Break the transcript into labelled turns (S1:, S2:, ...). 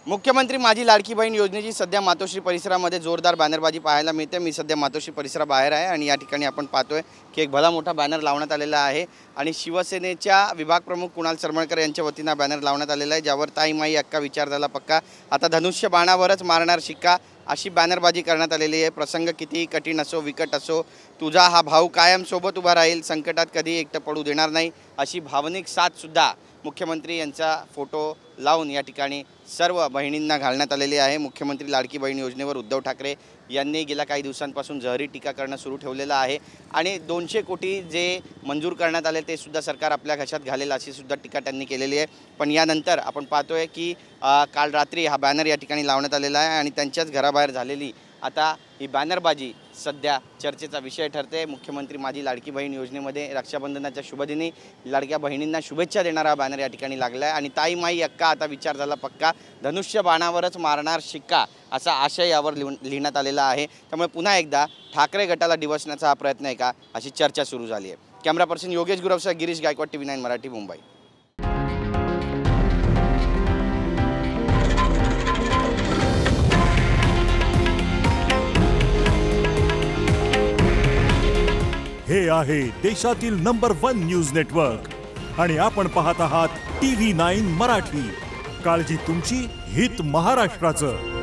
S1: मुख्यमंत्री माझी लाडकी बहीण योजनेची सध्या मातोश्री परिसरामध्ये जोरदार बॅनरबाजी पाहायला मिळते। मी सध्या मातोश्री परिसराबाहेर आहे आणि या ठिकाणी आपण पाहतोय की एक भला मोठा बॅनर लावण्यात आलेला आहे आणि शिवसेनेच्या विभाग प्रमुख कुणाल सरमळकर यांच्या वतीने बॅनर लावण्यात आलेला आहे, ज्यावर ताई माई अक्का विचार झाला पक्का, आता धनुष्य बाणावरच मारणार शिक्का अशी बॅनरबाजी करण्यात आलेली आहे। प्रसंग किती कठीण असो विकट असो, तुझा हा भाऊ कायम सोबत उभा राहील, संकटात कधी एकटं पडू देणार नाही अशी भावनिक साथ सुद्धा मुख्यमंत्री यांचा फोटो लावून या ठिकाणी सर्व बहिणींना घालण्यात आलेली आहे। मुख्यमंत्री लाडकी बहीण योजनेवर उद्धव ठाकरे यांनी गेल्या काही दिवसांपासून जहरी टीका करणं सुरू ठेवलेलं आहे आणि 200 कोटी जे मंजूर करण्यात आले ते सुद्धा सरकार आपल्या घशात घालेल अशी सुद्धा टीका त्यांनी केलेली आहे। पण यानंतर आपण पाहतोय की काल रात्री हा बॅनर या ठिकाणी लावण्यात आलेला आहे आणि त्यांच्याच घराबाहेर झालेली आता ही बॅनरबाजी सध्या चर्चेचा विषय ठरते। मुख्यमंत्री माझी लाडकी बहीण योजनेमध्ये रक्षाबंधनाच्या शुभदिनी लाडक्या बहिणींना शुभेच्छा देणारा बॅनर या ठिकाणी लागला आहे आणि ताई माई अक्का आता विचार झाला पक्का, धनुष्य बाणावरच मारणार शिक्का असा आशय यावर लिहिण्यात आलेला आहे। त्यामुळे पुन्हा एकदा ठाकरे गटाला डिवचण्याचा हा प्रयत्न आहे का अशी चर्चा सुरू झाली आहे। कॅमेरा पर्सन योगेश गुरवसह गिरीश गायकवाड, TV9 मराठी, मुंबई।
S2: हे आहे देशातील नंबर 1 न्यूज नेटवर्क आणि आपण पाहत आहात TV9 मराठी। काळजी तुमची, हित महाराष्ट्राचं।